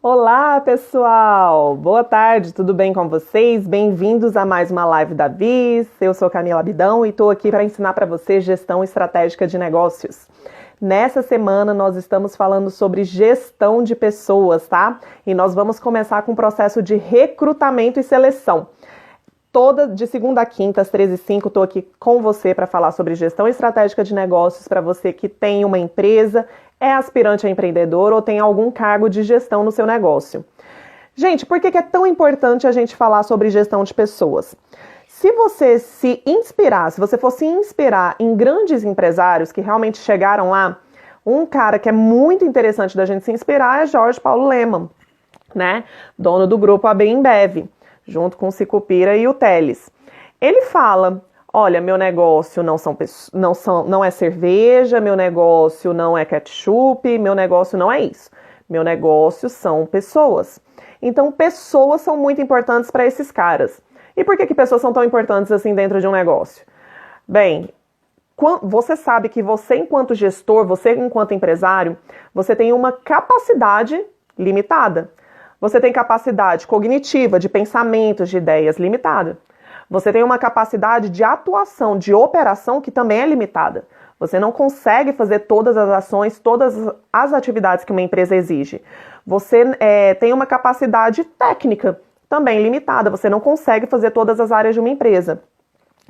Olá, pessoal! Boa tarde, tudo bem com vocês? Bem-vindos a mais uma live da Bis. Eu sou Camila Abidão e estou aqui para ensinar para vocês gestão estratégica de negócios. Nessa semana nós estamos falando sobre gestão de pessoas, tá? E nós vamos começar com o processo de recrutamento e seleção. Toda de segunda a quinta, às 13h05, estou aqui com você para falar sobre gestão estratégica de negócios para você que tem uma empresa, é aspirante a empreendedor ou tem algum cargo de gestão no seu negócio. Gente, por que é tão importante a gente falar sobre gestão de pessoas? Se você se inspirar, se você fosse inspirar em grandes empresários que realmente chegaram lá, um cara que é muito interessante da gente se inspirar é Jorge Paulo Lemann, né? Dono do grupo AB InBev, junto com o Sicupira e o Teles. Ele fala, olha, meu negócio não é cerveja, meu negócio não é ketchup, meu negócio não é isso. Meu negócio são pessoas. Então, pessoas são muito importantes para esses caras. E por que pessoas são tão importantes assim dentro de um negócio? Bem, você sabe que você enquanto gestor, você enquanto empresário, você tem uma capacidade limitada. Você tem capacidade cognitiva, de pensamentos, de ideias limitada. Você tem uma capacidade de atuação, de operação que também é limitada. Você não consegue fazer todas as ações, todas as atividades que uma empresa exige. Você tem uma capacidade técnica também limitada. Você não consegue fazer todas as áreas de uma empresa.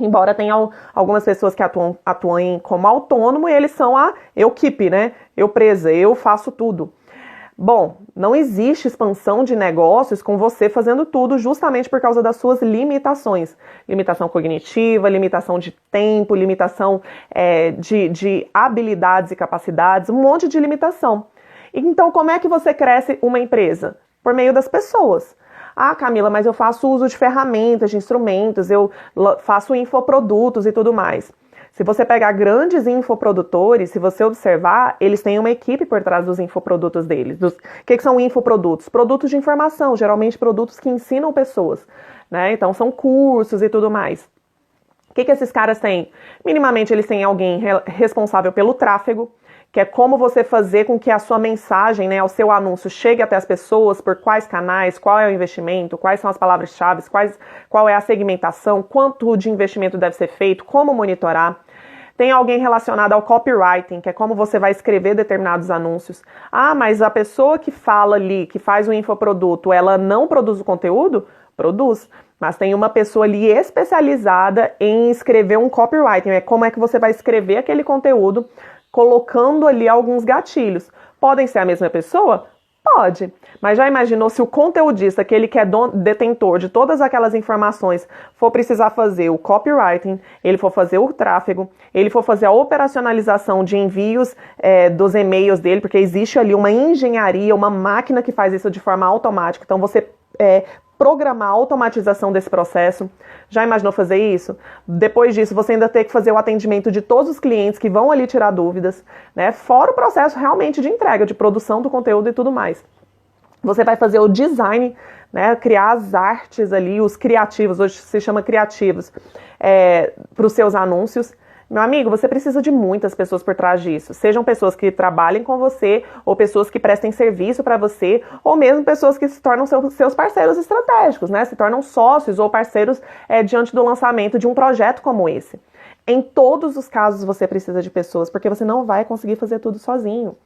Embora tenha algumas pessoas que atuam como autônomo e eles são a equipe, né? Eu faço tudo. Bom, não existe expansão de negócios com você fazendo tudo justamente por causa das suas limitações. Limitação cognitiva, limitação de tempo, limitação de habilidades e capacidades, um monte de limitação. Então, como é que você cresce uma empresa? Por meio das pessoas. Ah, Camila, mas eu faço uso de ferramentas, de instrumentos, eu faço infoprodutos e tudo mais. Se você pegar grandes infoprodutores, se você observar, eles têm uma equipe por trás dos infoprodutos deles. O que são infoprodutos? Produtos de informação, geralmente produtos que ensinam pessoas, né? Então são cursos e tudo mais. O que esses caras têm? Minimamente eles têm alguém responsável pelo tráfego, que é como você fazer com que a sua mensagem, né, o seu anúncio chegue até as pessoas, por quais canais, qual é o investimento, quais são as palavras-chave, qual é a segmentação, quanto de investimento deve ser feito, como monitorar. Tem alguém relacionado ao copywriting, que é como você vai escrever determinados anúncios. Ah, mas a pessoa que fala ali, que faz o infoproduto, ela não produz o conteúdo? Produz. Mas tem uma pessoa ali especializada em escrever um copywriting. É como é que você vai escrever aquele conteúdo, colocando ali alguns gatilhos. Podem ser a mesma pessoa? Pode. Mas já imaginou se o conteudista, aquele que é detentor de todas aquelas informações, for precisar fazer o copywriting, ele for fazer o tráfego, ele for fazer a operacionalização de envios dos e-mails dele, porque existe ali uma engenharia, uma máquina que faz isso de forma automática. Então você programar a automatização desse processo. Já imaginou fazer isso? Depois disso, você ainda tem que fazer o atendimento de todos os clientes que vão ali tirar dúvidas, né? Fora o processo realmente de entrega, de produção do conteúdo e tudo mais. Você vai fazer o design, né? Criar as artes ali, os criativos, hoje se chama criativos, para os seus anúncios. Meu amigo, você precisa de muitas pessoas por trás disso. Sejam pessoas que trabalhem com você, ou pessoas que prestem serviço para você, ou mesmo pessoas que se tornam seus parceiros estratégicos, né? Se tornam sócios ou parceiros diante do lançamento de um projeto como esse. Em todos os casos você precisa de pessoas, porque você não vai conseguir fazer tudo sozinho.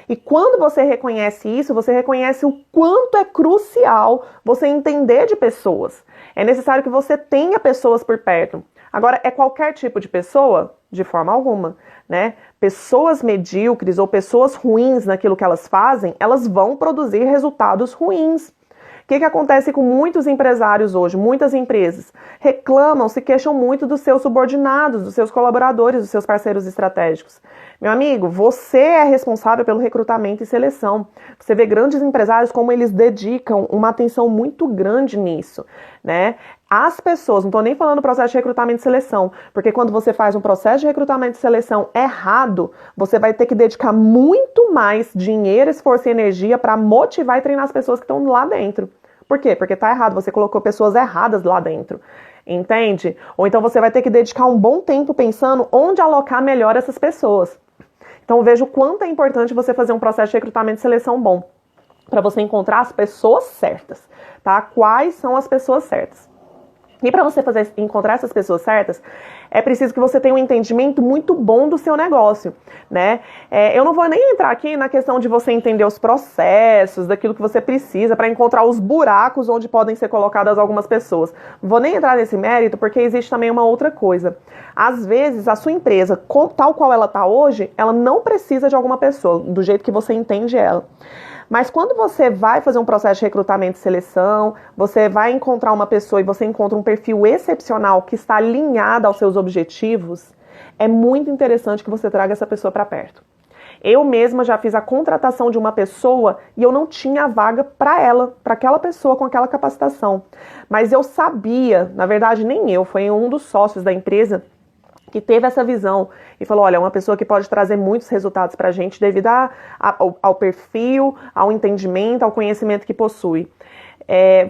E quando você reconhece isso, você reconhece o quanto é crucial você entender de pessoas. É necessário que você tenha pessoas por perto. Agora, é qualquer tipo de pessoa? De forma alguma, né? Pessoas medíocres ou pessoas ruins naquilo que elas fazem, elas vão produzir resultados ruins. O que acontece com muitos empresários hoje, muitas empresas? Reclamam, se queixam muito dos seus subordinados, dos seus colaboradores, dos seus parceiros estratégicos. Meu amigo, você é responsável pelo recrutamento e seleção. Você vê grandes empresários como eles dedicam uma atenção muito grande nisso, né? As pessoas, não estou nem falando do processo de recrutamento e seleção, porque quando você faz um processo de recrutamento e seleção errado, você vai ter que dedicar muito mais dinheiro, esforço e energia para motivar e treinar as pessoas que estão lá dentro. Por quê? Porque tá errado, você colocou pessoas erradas lá dentro, entende? Ou então você vai ter que dedicar um bom tempo pensando onde alocar melhor essas pessoas. Então veja o quanto é importante você fazer um processo de recrutamento e seleção bom. para você encontrar as pessoas certas, tá? Quais são as pessoas certas? E para você encontrar essas pessoas certas, é preciso que você tenha um entendimento muito bom do seu negócio, né? Eu não vou nem entrar aqui na questão de você entender os processos, daquilo que você precisa para encontrar os buracos onde podem ser colocadas algumas pessoas. Não vou nem entrar nesse mérito, porque existe também uma outra coisa. Às vezes, a sua empresa, tal qual ela está hoje, ela não precisa de alguma pessoa, do jeito que você entende ela. Mas quando você vai fazer um processo de recrutamento e seleção, você vai encontrar uma pessoa e você encontra um perfil excepcional que está alinhado aos seus objetivos, é muito interessante que você traga essa pessoa para perto. Eu mesma já fiz a contratação de uma pessoa e eu não tinha vaga para ela, para aquela pessoa com aquela capacitação. Mas eu sabia, na verdade nem eu, foi um dos sócios da empresa que teve essa visão e falou, olha, é uma pessoa que pode trazer muitos resultados para a gente devido ao perfil, ao entendimento, ao conhecimento que possui.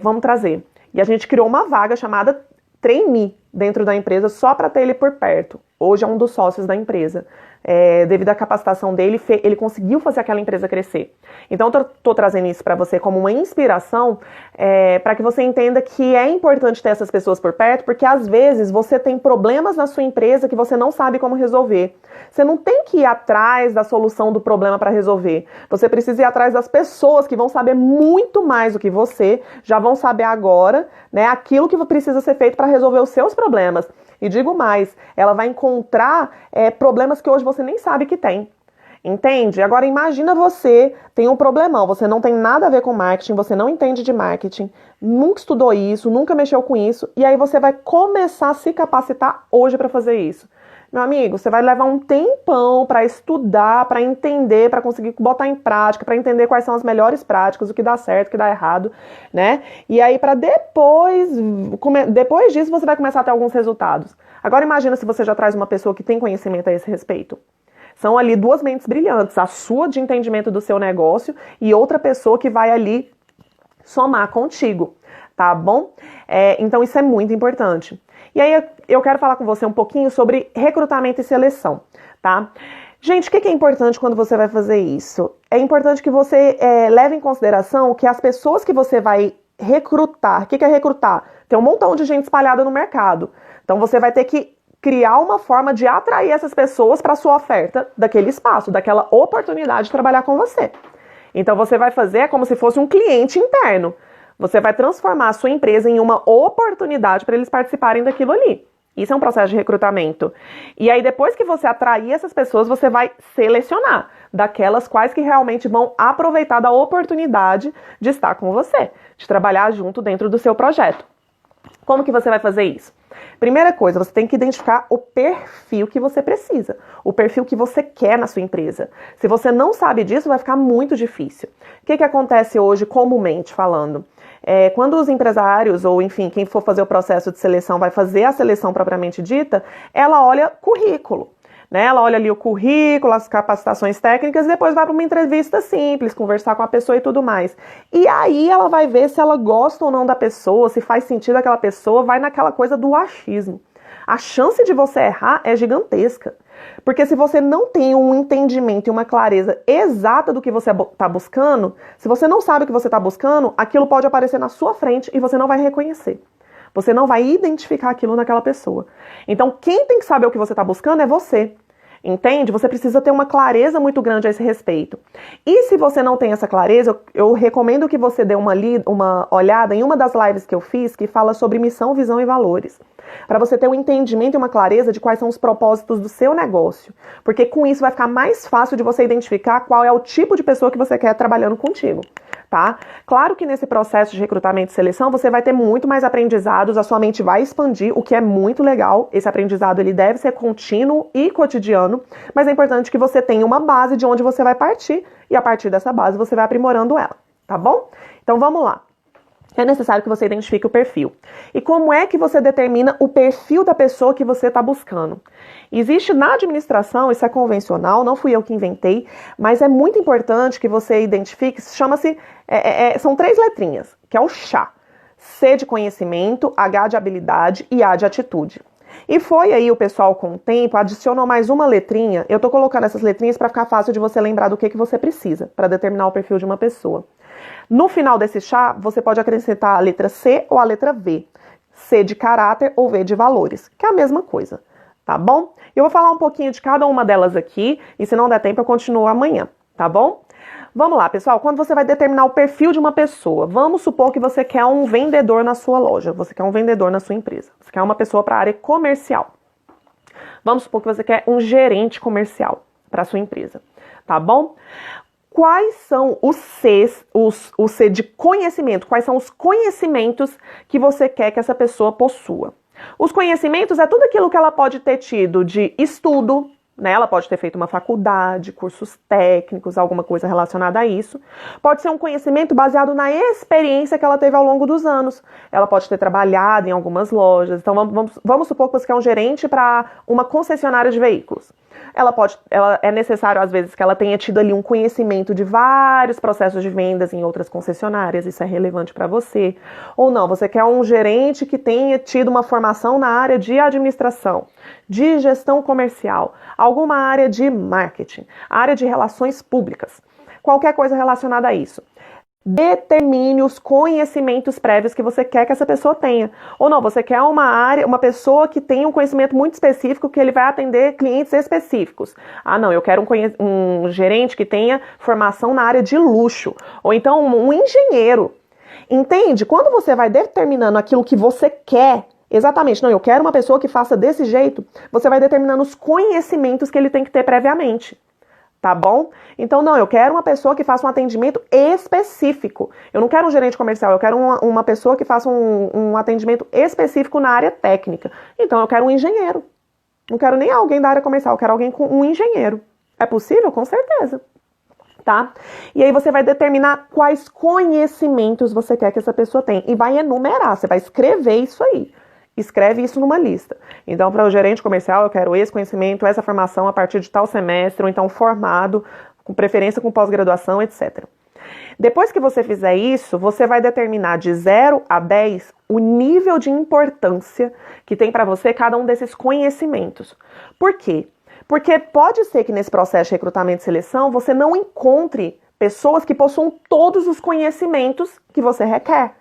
Vamos trazer. E a gente criou uma vaga chamada trainee dentro da empresa só para ter ele por perto. Hoje é um dos sócios da empresa. Devido à capacitação dele, ele conseguiu fazer aquela empresa crescer. Então, eu estou trazendo isso para você como uma inspiração, para que você entenda que é importante ter essas pessoas por perto, porque às vezes você tem problemas na sua empresa que você não sabe como resolver. Você não tem que ir atrás da solução do problema para resolver. Você precisa ir atrás das pessoas que vão saber muito mais do que você, já vão saber agora, né, aquilo que precisa ser feito para resolver os seus problemas. E digo mais, ela vai encontrar problemas que hoje você nem sabe que tem. Entende? Agora imagina você tem um problemão, você não tem nada a ver com marketing, você não entende de marketing, nunca estudou isso, nunca mexeu com isso, e aí você vai começar a se capacitar hoje para fazer isso. Meu amigo, você vai levar um tempão para estudar, para entender, para conseguir botar em prática, para entender quais são as melhores práticas, o que dá certo, o que dá errado, né? E aí para depois disso você vai começar a ter alguns resultados. Agora imagina se você já traz uma pessoa que tem conhecimento a esse respeito. São ali duas mentes brilhantes, a sua de entendimento do seu negócio e outra pessoa que vai ali somar contigo, tá bom? Então isso é muito importante. E aí eu quero falar com você um pouquinho sobre recrutamento e seleção, tá? Gente, o que é importante quando você vai fazer isso? É importante que você leve em consideração que as pessoas que você vai recrutar, o que é recrutar? Tem um montão de gente espalhada no mercado. Então você vai ter que criar uma forma de atrair essas pessoas para a sua oferta daquele espaço, daquela oportunidade de trabalhar com você. Então você vai fazer como se fosse um cliente interno. Você vai transformar a sua empresa em uma oportunidade para eles participarem daquilo ali. Isso é um processo de recrutamento. E aí, depois que você atrair essas pessoas, você vai selecionar daquelas quais que realmente vão aproveitar da oportunidade de estar com você, de trabalhar junto dentro do seu projeto. Como que você vai fazer isso? Primeira coisa, você tem que identificar o perfil que você precisa, o perfil que você quer na sua empresa. Se você não sabe disso, vai ficar muito difícil. O que acontece hoje, comumente falando? Quando os empresários, ou enfim, quem for fazer o processo de seleção, vai fazer a seleção propriamente dita, ela olha currículo. Né? Ela olha ali o currículo, as capacitações técnicas e depois vai para uma entrevista simples, conversar com a pessoa e tudo mais. E aí ela vai ver se ela gosta ou não da pessoa, se faz sentido aquela pessoa, vai naquela coisa do achismo. A chance de você errar é gigantesca. Porque se você não tem um entendimento e uma clareza exata do que você está buscando, se você não sabe o que você está buscando, aquilo pode aparecer na sua frente e você não vai reconhecer. Você não vai identificar aquilo naquela pessoa. Então, quem tem que saber o que você está buscando é você. Entende? Você precisa ter uma clareza muito grande a esse respeito. E se você não tem essa clareza, eu recomendo que você dê uma olhada em uma das lives que eu fiz, que fala sobre missão, visão e valores. Para você ter um entendimento e uma clareza de quais são os propósitos do seu negócio. Porque com isso vai ficar mais fácil de você identificar qual é o tipo de pessoa que você quer trabalhando contigo. Tá? Claro que nesse processo de recrutamento e seleção você vai ter muito mais aprendizados, a sua mente vai expandir, o que é muito legal. Esse aprendizado ele deve ser contínuo e cotidiano, mas é importante que você tenha uma base de onde você vai partir e a partir dessa base você vai aprimorando ela, tá bom? Então vamos lá. É necessário que você identifique o perfil. E como é que você determina o perfil da pessoa que você está buscando? Existe na administração, isso é convencional, não fui eu que inventei, mas é muito importante que você identifique, chama-se, são 3 letrinhas, que é o chá. C de conhecimento, H de habilidade e A de atitude. E foi aí o pessoal com o tempo, adicionou mais uma letrinha, eu tô colocando essas letrinhas para ficar fácil de você lembrar do que você precisa, para determinar o perfil de uma pessoa. No final desse chá, você pode acrescentar a letra C ou a letra V. C de caráter ou V de valores, que é a mesma coisa, tá bom? Eu vou falar um pouquinho de cada uma delas aqui, e se não der tempo eu continuo amanhã, tá bom? Vamos lá, pessoal, quando você vai determinar o perfil de uma pessoa, vamos supor que você quer um vendedor na sua loja, você quer um vendedor na sua empresa, você quer uma pessoa para a área comercial. Vamos supor que você quer um gerente comercial para a sua empresa, tá bom? Quais são os C de conhecimento? Quais são os conhecimentos que você quer que essa pessoa possua? Os conhecimentos é tudo aquilo que ela pode ter tido de estudo, né? Ela pode ter feito uma faculdade, cursos técnicos, alguma coisa relacionada a isso. Pode ser um conhecimento baseado na experiência que ela teve ao longo dos anos. Ela pode ter trabalhado em algumas lojas. Então, vamos supor que você quer um gerente para uma concessionária de veículos. É necessário, às vezes, que ela tenha tido ali um conhecimento de vários processos de vendas em outras concessionárias, isso é relevante para você. Ou não, você quer um gerente que tenha tido uma formação na área de administração, de gestão comercial, alguma área de marketing, área de relações públicas, qualquer coisa relacionada a isso. Determine os conhecimentos prévios que você quer que essa pessoa tenha. Ou não, você quer uma pessoa que tenha um conhecimento muito específico que ele vai atender clientes específicos. Ah, não, eu quero um gerente que tenha formação na área de luxo. Ou então um engenheiro. Entende? Quando você vai determinando aquilo que você quer, exatamente, não, eu quero uma pessoa que faça desse jeito, você vai determinando os conhecimentos que ele tem que ter previamente. Tá bom? Então, não, eu quero uma pessoa que faça um atendimento específico. Eu não quero um gerente comercial, eu quero uma pessoa que faça um atendimento específico na área técnica. Então, eu quero um engenheiro. Não quero nem alguém da área comercial, eu quero alguém com um engenheiro. É possível? Com certeza. Tá? E aí você vai determinar quais conhecimentos você quer que essa pessoa tenha. E vai enumerar, você vai escrever isso aí. Escreve isso numa lista. Então, para o gerente comercial, eu quero esse conhecimento, essa formação a partir de tal semestre, ou então formado, com preferência com pós-graduação, etc. Depois que você fizer isso, você vai determinar de 0 a 10 o nível de importância que tem para você cada um desses conhecimentos. Por quê? Porque pode ser que nesse processo de recrutamento e seleção você não encontre pessoas que possuam todos os conhecimentos que você requer.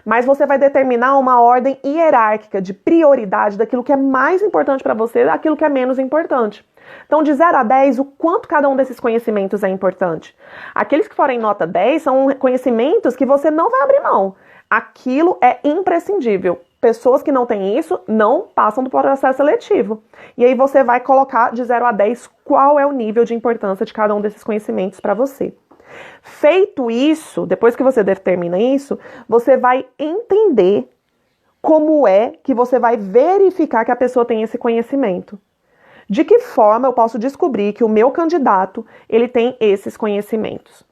Mas você vai determinar uma ordem hierárquica de prioridade daquilo que é mais importante para você, daquilo que é menos importante. Então, de 0 a 10, o quanto cada um desses conhecimentos é importante? Aqueles que forem nota 10 são conhecimentos que você não vai abrir mão. Aquilo é imprescindível. Pessoas que não têm isso não passam do processo seletivo. E aí você vai colocar de 0 a 10 qual é o nível de importância de cada um desses conhecimentos para você. Feito isso, depois que você determina isso, você vai entender como é que você vai verificar que a pessoa tem esse conhecimento. De que forma eu posso descobrir que o meu candidato, ele tem esses conhecimentos?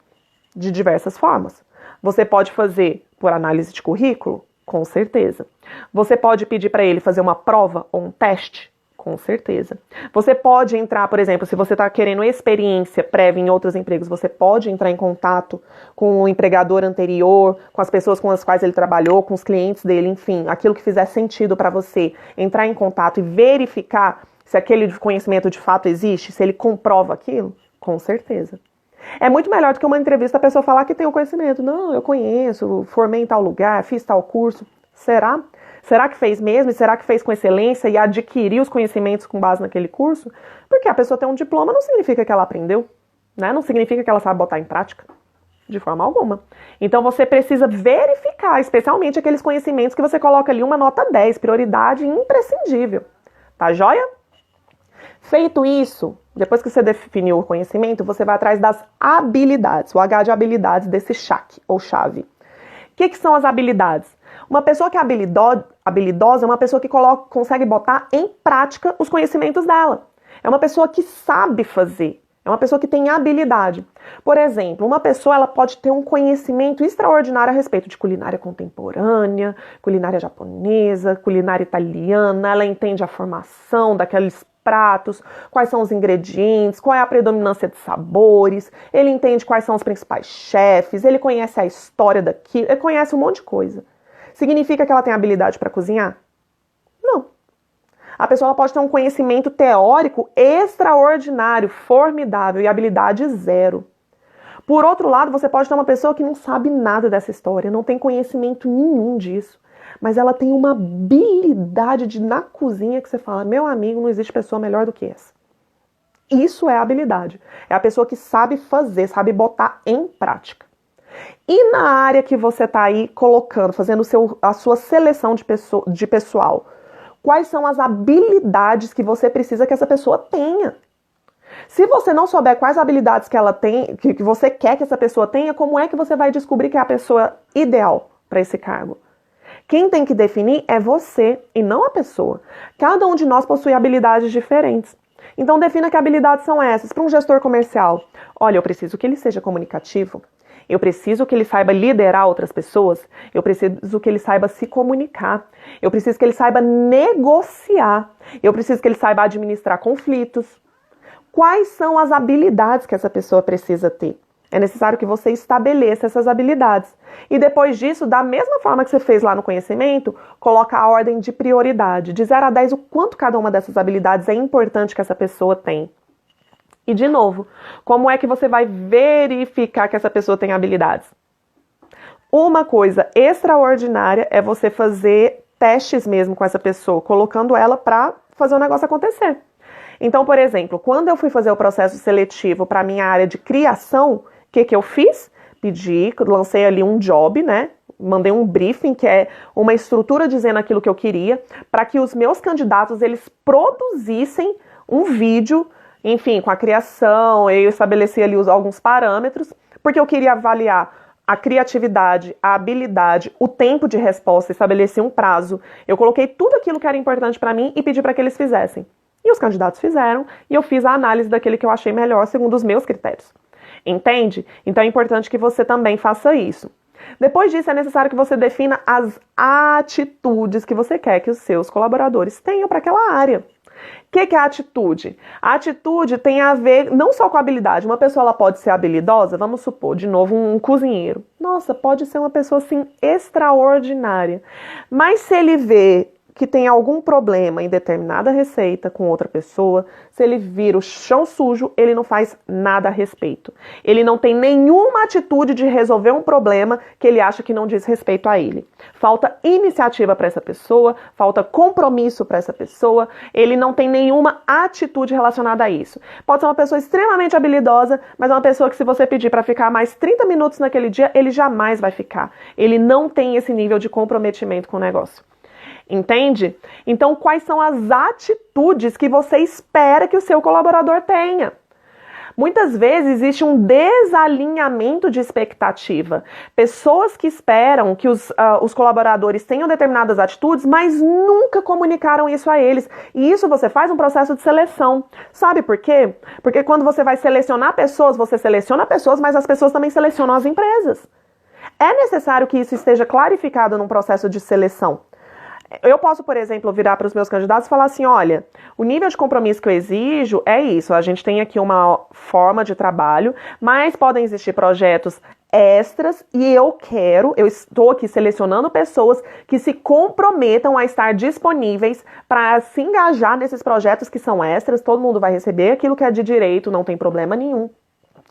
De diversas formas. Você pode fazer por análise de currículo? Com certeza. Você pode pedir para ele fazer uma prova ou um teste? Com certeza. Você pode entrar, por exemplo, se você está querendo experiência prévia em outros empregos, você pode entrar em contato com o empregador anterior, com as pessoas com as quais ele trabalhou, com os clientes dele, enfim, aquilo que fizer sentido para você. Entrar em contato e verificar se aquele conhecimento de fato existe, se ele comprova aquilo, com certeza. É muito melhor do que uma entrevista a pessoa falar que tem o conhecimento. Não, eu conheço, formei em tal lugar, fiz tal curso. Será? Será que fez mesmo? E será que fez com excelência e adquiriu os conhecimentos com base naquele curso? Porque a pessoa tem um diploma não significa que ela aprendeu, né? Não significa que ela sabe botar em prática, de forma alguma. Então você precisa verificar, especialmente aqueles conhecimentos que você coloca ali uma nota 10, prioridade imprescindível. Tá joia? Feito isso, depois que você definiu o conhecimento, você vai atrás das habilidades, o H de habilidades desse CHAC, ou chave. O que são as habilidades? Uma pessoa que é habilidosa é uma pessoa que consegue botar em prática os conhecimentos dela. É uma pessoa que sabe fazer. É uma pessoa que tem habilidade. Por exemplo, uma pessoa ela pode ter um conhecimento extraordinário a respeito de culinária contemporânea, culinária japonesa, culinária italiana. Ela entende a formação daqueles pratos, quais são os ingredientes, qual é a predominância de sabores. Ele entende quais são os principais chefes, ele conhece a história daquilo, ele conhece um monte de coisa. Significa que ela tem habilidade para cozinhar? Não. A pessoa ela pode ter um conhecimento teórico extraordinário, formidável e habilidade zero. Por outro lado, você pode ter uma pessoa que não sabe nada dessa história, não tem conhecimento nenhum disso, mas ela tem uma habilidade na cozinha que você fala, meu amigo, não existe pessoa melhor do que essa. Isso é habilidade. É a pessoa que sabe fazer, sabe botar em prática. E na área que você está aí colocando, fazendo a sua seleção de pessoal, quais são as habilidades que você precisa que essa pessoa tenha? Se você não souber quais habilidades que ela tem, que você quer que essa pessoa tenha, como é que você vai descobrir que é a pessoa ideal para esse cargo? Quem tem que definir é você e não a pessoa. Cada um de nós possui habilidades diferentes. Então defina que habilidades são essas. Para um gestor comercial, olha, eu preciso que ele seja comunicativo. Eu preciso que ele saiba liderar outras pessoas. Eu preciso que ele saiba se comunicar. Eu preciso que ele saiba negociar. Eu preciso que ele saiba administrar conflitos. Quais são as habilidades que essa pessoa precisa ter? É necessário que você estabeleça essas habilidades. E depois disso, da mesma forma que você fez lá no conhecimento, coloca a ordem de prioridade. De 0 a 10, o quanto cada uma dessas habilidades é importante que essa pessoa tem. E de novo, como é que você vai verificar que essa pessoa tem habilidades? Uma coisa extraordinária é você fazer testes mesmo com essa pessoa, colocando ela para fazer o negócio acontecer. Então, por exemplo, quando eu fui fazer o processo seletivo para a minha área de criação, o que eu fiz? Lancei ali um job, né? Mandei um briefing, que é uma estrutura dizendo aquilo que eu queria, para que os meus candidatos, eles produzissem um vídeo, enfim, com a criação, eu estabeleci ali alguns parâmetros, porque eu queria avaliar a criatividade, a habilidade, o tempo de resposta, estabeleci um prazo. Eu coloquei tudo aquilo que era importante para mim e pedi para que eles fizessem. E os candidatos fizeram, e eu fiz a análise daquele que eu achei melhor segundo os meus critérios. Entende? Então é importante que você também faça isso. Depois disso, é necessário que você defina as atitudes que você quer que os seus colaboradores tenham para aquela área. O que é a atitude? A atitude tem a ver não só com a habilidade. Uma pessoa ela pode ser habilidosa, vamos supor, de novo, um cozinheiro. Nossa, pode ser uma pessoa assim extraordinária. Mas se ele vê que tem algum problema em determinada receita com outra pessoa, se ele vira o chão sujo, ele não faz nada a respeito. Ele não tem nenhuma atitude de resolver um problema que ele acha que não diz respeito a ele. Falta iniciativa para essa pessoa, falta compromisso para essa pessoa, ele não tem nenhuma atitude relacionada a isso. Pode ser uma pessoa extremamente habilidosa, mas é uma pessoa que se você pedir para ficar mais 30 minutos naquele dia, ele jamais vai ficar. Ele não tem esse nível de comprometimento com o negócio. Entende? Então, quais são as atitudes que você espera que o seu colaborador tenha? Muitas vezes existe um desalinhamento de expectativa. Pessoas que esperam que os colaboradores tenham determinadas atitudes, mas nunca comunicaram isso a eles. E isso você faz um processo de seleção. Sabe por quê? Porque quando você vai selecionar pessoas, você seleciona pessoas, mas as pessoas também selecionam as empresas. É necessário que isso esteja clarificado num processo de seleção. Eu posso, por exemplo, virar para os meus candidatos e falar assim, olha, o nível de compromisso que eu exijo é isso, a gente tem aqui uma forma de trabalho, mas podem existir projetos extras e eu estou aqui selecionando pessoas que se comprometam a estar disponíveis para se engajar nesses projetos que são extras, todo mundo vai receber aquilo que é de direito, não tem problema nenhum.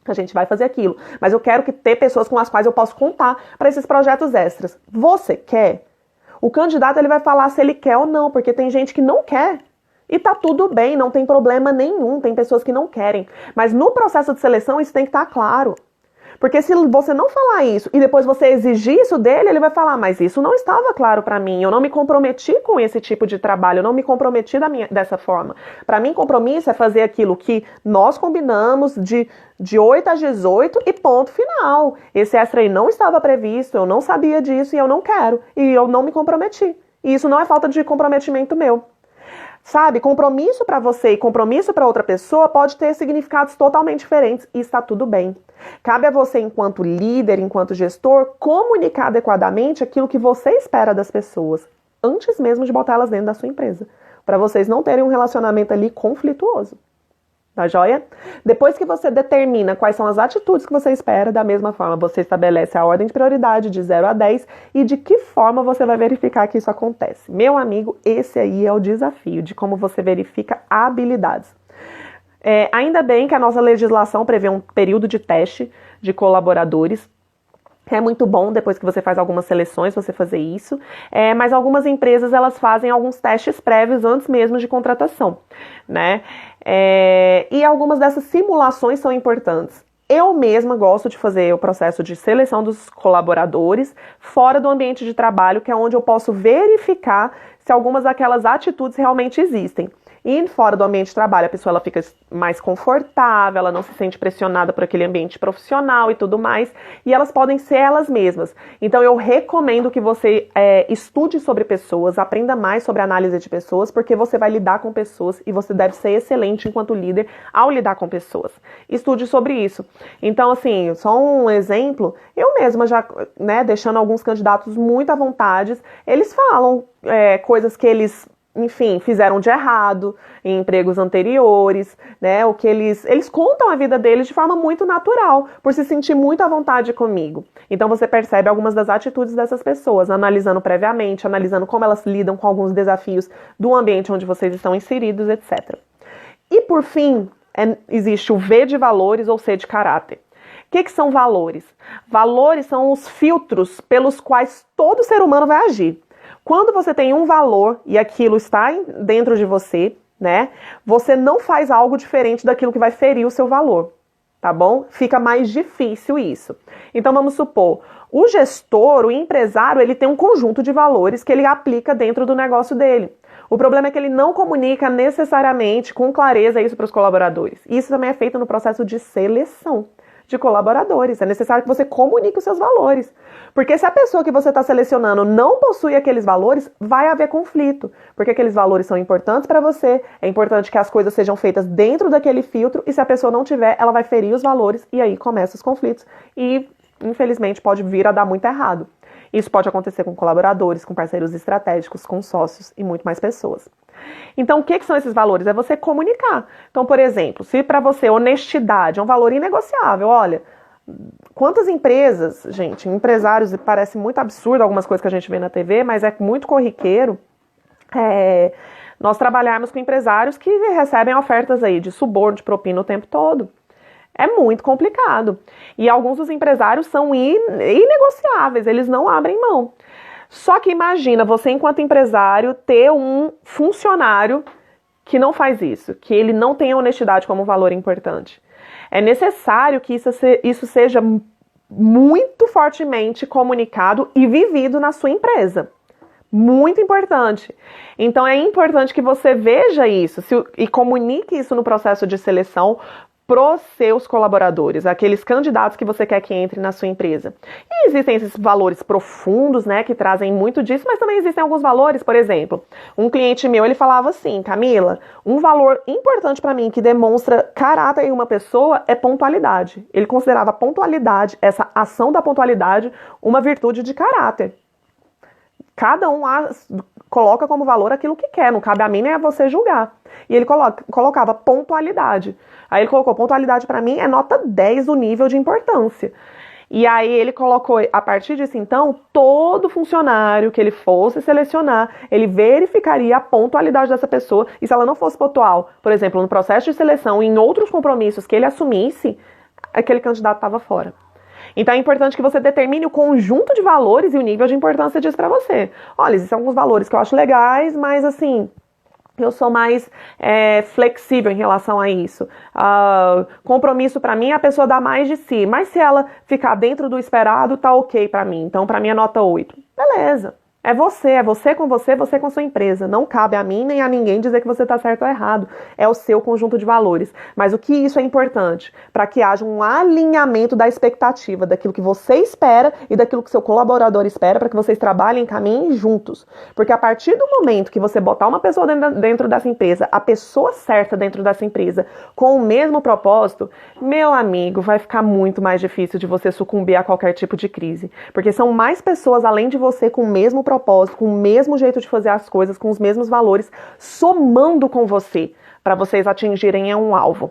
A gente vai fazer aquilo, mas eu quero ter pessoas com as quais eu posso contar para esses projetos extras. Você quer? O candidato ele vai falar se ele quer ou não, porque tem gente que não quer. E tá tudo bem, não tem problema nenhum, tem pessoas que não querem. Mas no processo de seleção isso tem que estar claro. Porque se você não falar isso e depois você exigir isso dele, ele vai falar, mas isso não estava claro para mim, eu não me comprometi com esse tipo de trabalho, eu não me comprometi dessa forma. Para mim, compromisso é fazer aquilo que nós combinamos de 8 às 18 e ponto final. Esse extra aí não estava previsto, eu não sabia disso e eu não quero. E eu não me comprometi. E isso não é falta de comprometimento meu. Sabe, compromisso para você e compromisso para outra pessoa pode ter significados totalmente diferentes e está tudo bem. Cabe a você, enquanto líder, enquanto gestor, comunicar adequadamente aquilo que você espera das pessoas, antes mesmo de botá-las dentro da sua empresa, para vocês não terem um relacionamento ali conflituoso. Tá joia? Depois que você determina quais são as atitudes que você espera, da mesma forma você estabelece a ordem de prioridade de 0 a 10 e de que forma você vai verificar que isso acontece. Meu amigo, esse aí é o desafio de como você verifica habilidades. Ainda bem que a nossa legislação prevê um período de teste de colaboradores. É muito bom, depois que você faz algumas seleções, você fazer isso. Mas algumas empresas, elas fazem alguns testes prévios antes mesmo de contratação, né? E algumas dessas simulações são importantes. Eu mesma gosto de fazer o processo de seleção dos colaboradores fora do ambiente de trabalho, que é onde eu posso verificar se algumas daquelas atitudes realmente existem. E fora do ambiente de trabalho, a pessoa ela fica mais confortável, ela não se sente pressionada por aquele ambiente profissional e tudo mais, e elas podem ser elas mesmas. Então eu recomendo que você estude sobre pessoas, aprenda mais sobre análise de pessoas, porque você vai lidar com pessoas e você deve ser excelente enquanto líder ao lidar com pessoas. Estude sobre isso. Então, assim, só um exemplo, eu mesma já, né, deixando alguns candidatos muito à vontade, eles falam coisas que eles, enfim, fizeram de errado em empregos anteriores, né? O que eles contam a vida deles de forma muito natural, por se sentir muito à vontade comigo. Então você percebe algumas das atitudes dessas pessoas, analisando previamente, analisando como elas lidam com alguns desafios do ambiente onde vocês estão inseridos, etc. E por fim, existe o V de valores ou C de caráter. O que são valores? Valores são os filtros pelos quais todo ser humano vai agir. Quando você tem um valor e aquilo está dentro de você, né, você não faz algo diferente daquilo que vai ferir o seu valor, tá bom? Fica mais difícil isso. Então vamos supor, o gestor, o empresário, ele tem um conjunto de valores que ele aplica dentro do negócio dele. O problema é que ele não comunica necessariamente com clareza isso para os colaboradores. Isso também é feito no processo de seleção de colaboradores. É necessário que você comunique os seus valores. Porque se a pessoa que você está selecionando não possui aqueles valores, vai haver conflito. Porque aqueles valores são importantes para você, é importante que as coisas sejam feitas dentro daquele filtro, e se a pessoa não tiver, ela vai ferir os valores, e aí começam os conflitos. E, infelizmente, pode vir a dar muito errado. Isso pode acontecer com colaboradores, com parceiros estratégicos, com sócios e muito mais pessoas. Então, o que são esses valores? É você comunicar. Então, por exemplo, se para você honestidade é um valor inegociável, olha, quantas empresas, gente, empresários, parece muito absurdo algumas coisas que a gente vê na TV, mas é muito corriqueiro, nós trabalharmos com empresários que recebem ofertas aí de suborno, de propina o tempo todo. É muito complicado. E alguns dos empresários são inegociáveis, eles não abrem mão. Só que imagina você, enquanto empresário, ter um funcionário que não faz isso, que ele não tem a honestidade como valor importante. É necessário que isso seja muito fortemente comunicado e vivido na sua empresa. Muito importante. Então é importante que você veja isso e comunique isso no processo de seleção pros seus colaboradores, aqueles candidatos que você quer que entre na sua empresa. E existem esses valores profundos, né, que trazem muito disso, mas também existem alguns valores, por exemplo, um cliente meu, ele falava assim, Camila, um valor importante para mim que demonstra caráter em uma pessoa é pontualidade. Ele considerava a pontualidade, essa ação da pontualidade, uma virtude de caráter. Cada um coloca como valor aquilo que quer, não cabe a mim nem a você julgar. E ele colocava pontualidade. Aí ele colocou, pontualidade para mim é nota 10 o nível de importância. E aí ele colocou, a partir disso então, todo funcionário que ele fosse selecionar, ele verificaria a pontualidade dessa pessoa, e se ela não fosse pontual, por exemplo, no processo de seleção, em outros compromissos que ele assumisse, aquele candidato estava fora. Então é importante que você determine o conjunto de valores e o nível de importância disso para você. Olha, existem alguns valores que eu acho legais, mas assim, eu sou mais flexível em relação a isso. Compromisso para mim, a pessoa dá mais de si, mas se ela ficar dentro do esperado, tá ok para mim. Então para mim é nota 8. Beleza. É você com você com a sua empresa. Não cabe a mim nem a ninguém dizer que você está certo ou errado. É o seu conjunto de valores. Mas o que isso é importante? Para que haja um alinhamento da expectativa, daquilo que você espera e daquilo que seu colaborador espera, para que vocês trabalhem e caminhem juntos. Porque a partir do momento que você botar uma pessoa dentro dessa empresa, a pessoa certa dentro dessa empresa, com o mesmo propósito, meu amigo, vai ficar muito mais difícil de você sucumbir a qualquer tipo de crise. Porque são mais pessoas além de você com o mesmo propósito, com o mesmo jeito de fazer as coisas, com os mesmos valores, somando com você, para vocês atingirem um alvo.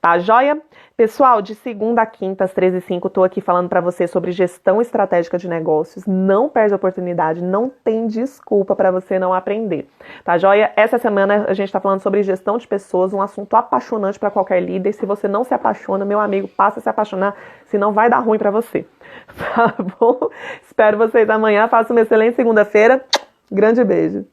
Tá joia? Pessoal, de segunda a quinta, às 13h05, tô aqui falando para você sobre gestão estratégica de negócios. Não perde a oportunidade, não tem desculpa para você não aprender. Tá joia? Essa semana a gente tá falando sobre gestão de pessoas, um assunto apaixonante para qualquer líder. Se você não se apaixona, meu amigo, passa a se apaixonar, senão vai dar ruim para você. Tá bom? Espero vocês amanhã. Faça uma excelente segunda-feira. Grande beijo.